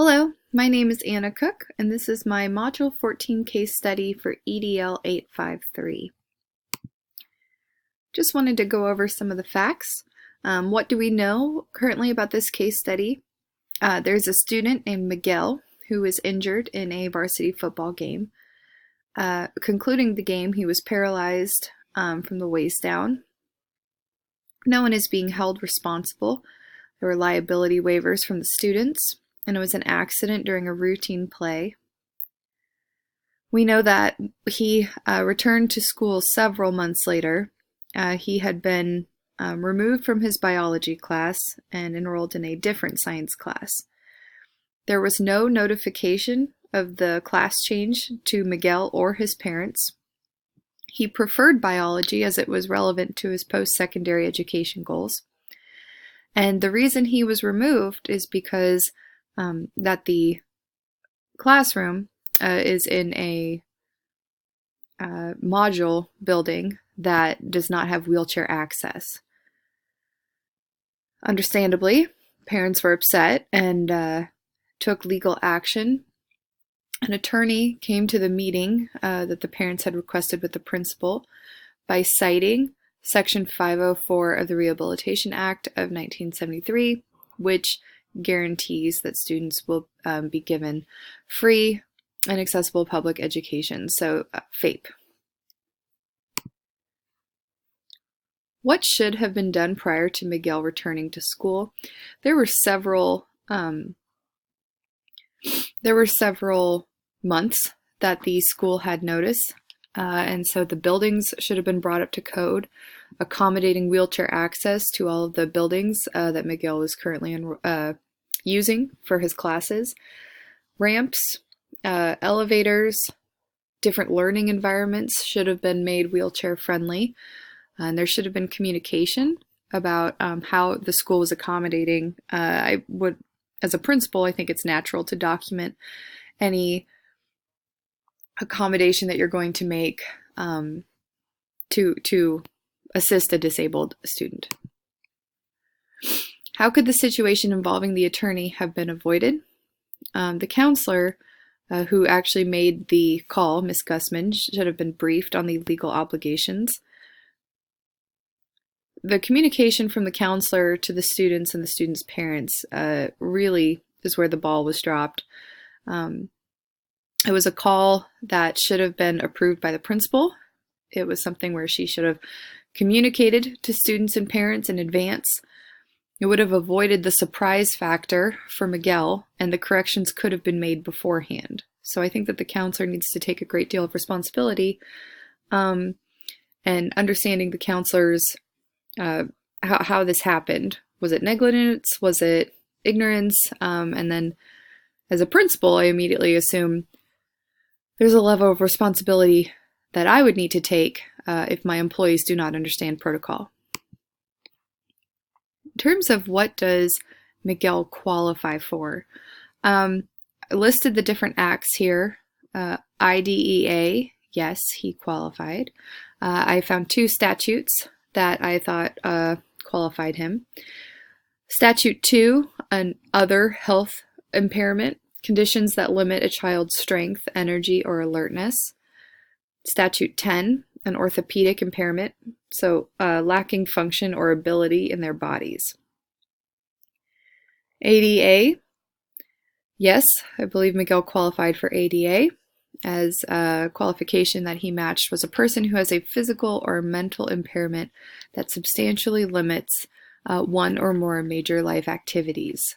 Hello, my name is Anna Cook, and this is my Module 14 case study for EDL 853. Just wanted to go over some of the facts. What do we know currently about this case study? There's a student named Miguel who was injured in a varsity football game. Concluding the game, he was paralyzed from the waist down. No one is being held responsible. There were liability waivers from the students, and it was an accident during a routine play. We know that he returned to school several months later. He had been removed from his biology class and enrolled in a different science class. There was no notification of the class change to Miguel or his parents. He preferred biology as it was relevant to his post-secondary education goals. And the reason he was removed is because that the classroom is in a module building that does not have wheelchair access. Understandably, parents were upset and took legal action. An attorney came to the meeting that the parents had requested with the principal by citing Section 504 of the Rehabilitation Act of 1973, which guarantees that students will be given free and accessible public education, so FAPE. What should have been done prior to Miguel returning to school? There were several months that the school had notice, and so the buildings should have been brought up to code, accommodating wheelchair access to all of the buildings that Miguel is currently using for his classes. Ramps, elevators, different learning environments should have been made wheelchair friendly, and there should have been communication about how the school was accommodating. As a principal, I think it's natural to document any accommodation that you're going to make to assist a disabled student. How could the situation involving the attorney have been avoided? The counselor who actually made the call, Ms. Gussman, should have been briefed on the legal obligations. The communication from the counselor to the students and the students' parents really is where the ball was dropped. It was a call that should have been approved by the principal. It was something where she should have communicated to students and parents in advance. It would have avoided the surprise factor for Miguel, and the corrections could have been made beforehand. So I think that the counselor needs to take a great deal of responsibility and understanding the counselor's how this happened. Was it negligence? Was it ignorance? And then as a principal, I immediately assume there's a level of responsibility that I would need to take if my employees do not understand protocol. In terms of what does Miguel qualify for, I listed the different acts here. IDEA, yes, he qualified. I found two statutes that I thought qualified him. Statute 2, an other health impairment, conditions that limit a child's strength, energy, or alertness. Statute 10, an orthopedic impairment, so lacking function or ability in their bodies. ADA, yes, I believe Miguel qualified for ADA, as a qualification that he matched was a person who has a physical or mental impairment that substantially limits one or more major life activities.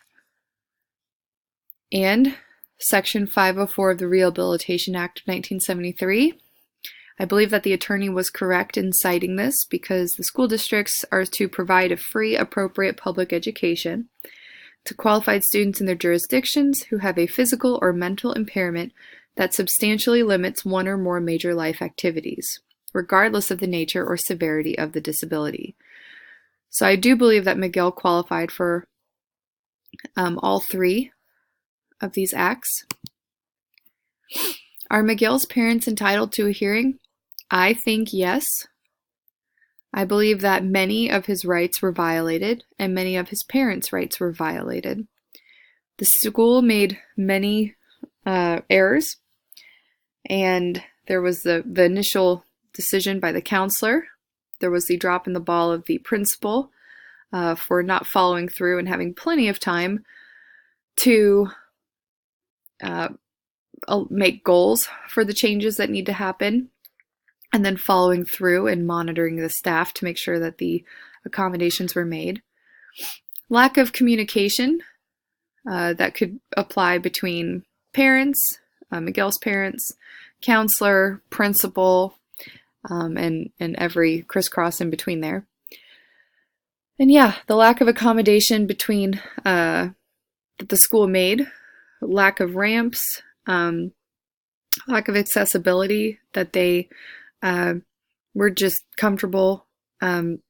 And Section 504 of the Rehabilitation Act of 1973, I believe that the attorney was correct in citing this because the school districts are to provide a free, appropriate public education to qualified students in their jurisdictions who have a physical or mental impairment that substantially limits one or more major life activities, regardless of the nature or severity of the disability. So I do believe that Miguel qualified for all three of these acts. Are Miguel's parents entitled to a hearing? I think yes. I believe that many of his rights were violated and many of his parents' rights were violated. The school made many errors, and there was the initial decision by the counselor. There was the drop in the ball of the principal for not following through and having plenty of time to make goals for the changes that need to happen, and then following through and monitoring the staff to make sure that the accommodations were made. Lack of communication that could apply between parents, Miguel's parents, counselor, principal, and every crisscross in between there. And yeah, the lack of accommodation between that the school made, lack of ramps, lack of accessibility, that they were just comfortable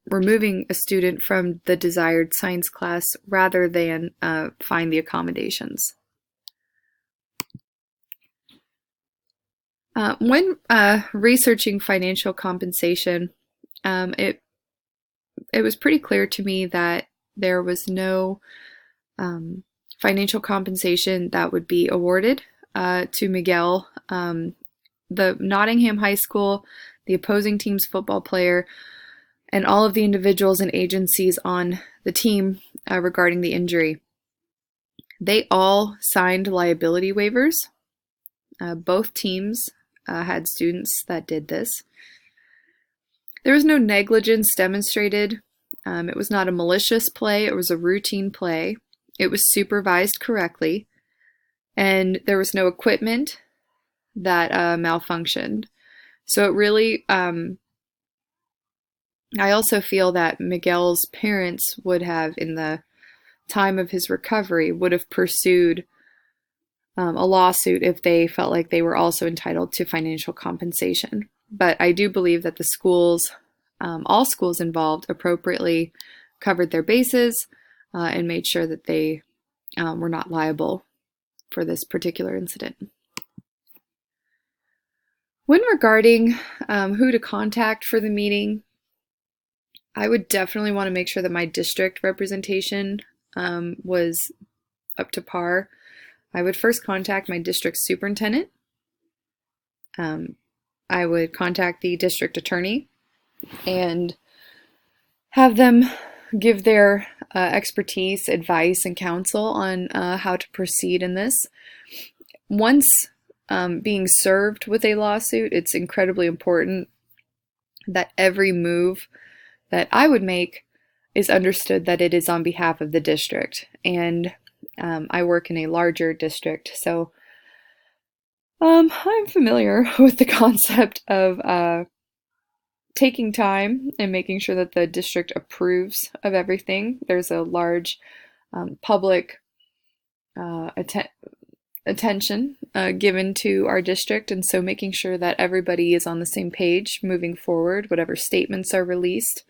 removing a student from the desired science class rather than find the accommodations. When researching financial compensation, it was pretty clear to me that there was no financial compensation that would be awarded to Miguel. The Nottingham High School, the opposing team's football player, and all of the individuals and agencies on the team regarding the injury, they all signed liability waivers. Both teams had students that did this. There was no negligence demonstrated. It was not a malicious play. It was a routine play. It was supervised correctly. And there was no equipment that malfunctioned. So it really, I also feel that Miguel's parents would have, in the time of his recovery, would have pursued a lawsuit if they felt like they were also entitled to financial compensation. But I do believe that the schools, all schools involved, appropriately covered their bases and made sure that they were not liable for this particular incident. When regarding who to contact for the meeting, I would definitely want to make sure that my district representation was up to par. I would first contact my district superintendent. I would contact the district attorney and have them give their expertise, advice, and counsel on how to proceed in this. Once being served with a lawsuit, it's incredibly important that every move that I would make is understood that it is on behalf of the district. And I work in a larger district, so I'm familiar with the concept of taking time and making sure that the district approves of everything. There's a large public attention given to our district, and so making sure that everybody is on the same page moving forward, whatever statements are released.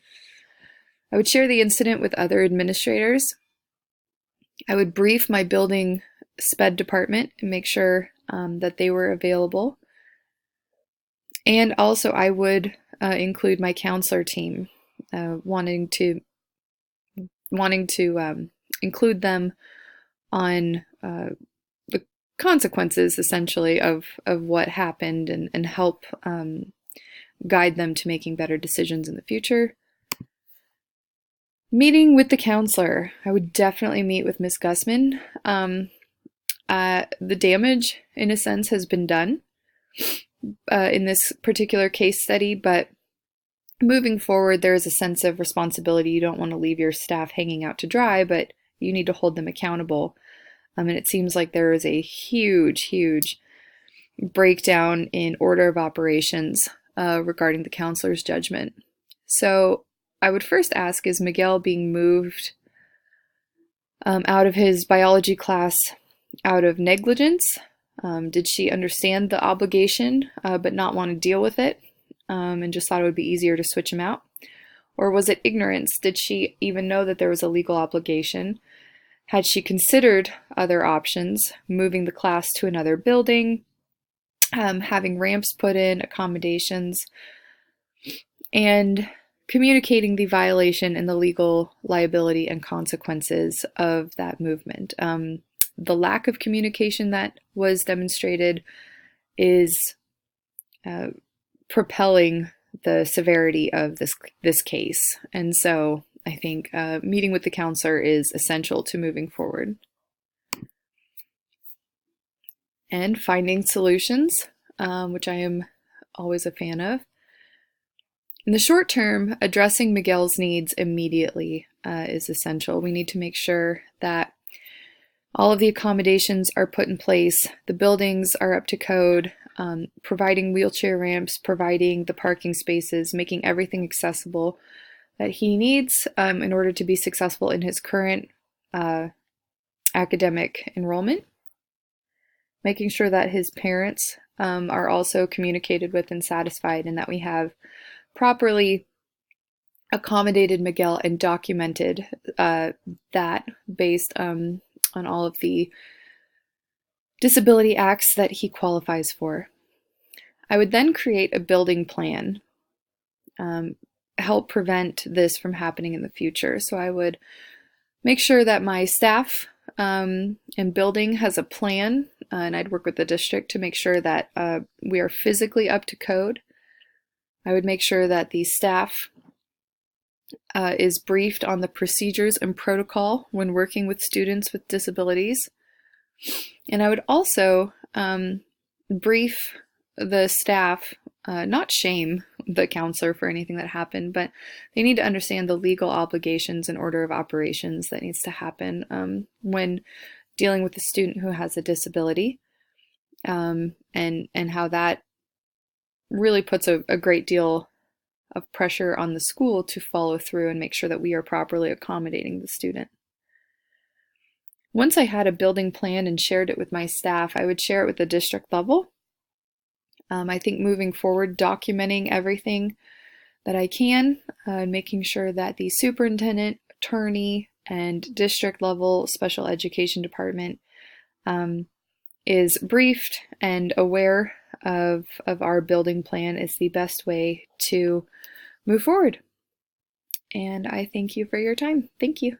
I would share the incident with other administrators. I would brief my building SPED department and make sure that they were available. And also I would include my counselor team, wanting to include them on the consequences, essentially, of what happened, and help guide them to making better decisions in the future. Meeting with the counselor. I would definitely meet with Ms. Gussman. The damage, in a sense, has been done in this particular case study, but moving forward, there is a sense of responsibility. You don't want to leave your staff hanging out to dry, but you need to hold them accountable. And it seems like there is a huge breakdown in order of operations regarding the counselor's judgment. So I would first ask, is Miguel being moved out of his biology class out of negligence? Did she understand the obligation but not want to deal with it and just thought it would be easier to switch him out? Or was it ignorance? Did she even know that there was a legal obligation? Had she considered other options, moving the class to another building, having ramps put in, accommodations, and communicating the violation and the legal liability and consequences of that movement? the lack of communication that was demonstrated is propelling the severity of this case. And so I think meeting with the counselor is essential to moving forward. And finding solutions, which I am always a fan of. In the short term, addressing Miguel's needs immediately is essential. We need to make sure that all of the accommodations are put in place, the buildings are up to code, providing wheelchair ramps, providing the parking spaces, making everything accessible that he needs in order to be successful in his current academic enrollment. Making sure that his parents are also communicated with and satisfied, and that we have properly accommodated Miguel and documented that based on all of the disability acts that he qualifies for. I would then create a building plan, help prevent this from happening in the future. So I would make sure that my staff and building has a plan, and I'd work with the district to make sure that we are physically up to code. I would make sure that the staff is briefed on the procedures and protocol when working with students with disabilities. And I would also brief the staff, not shame the counselor for anything that happened, but they need to understand the legal obligations and order of operations that needs to happen when dealing with a student who has a disability, and how that really puts a great deal of pressure on the school to follow through and make sure that we are properly accommodating the student. Once I had a building plan and shared it with my staff, I would share it with the district level. I think moving forward, documenting everything that I can, making sure that the superintendent, attorney, and district level special education department is briefed and aware of our building plan is the best way to move forward. And I thank you for your time. Thank you.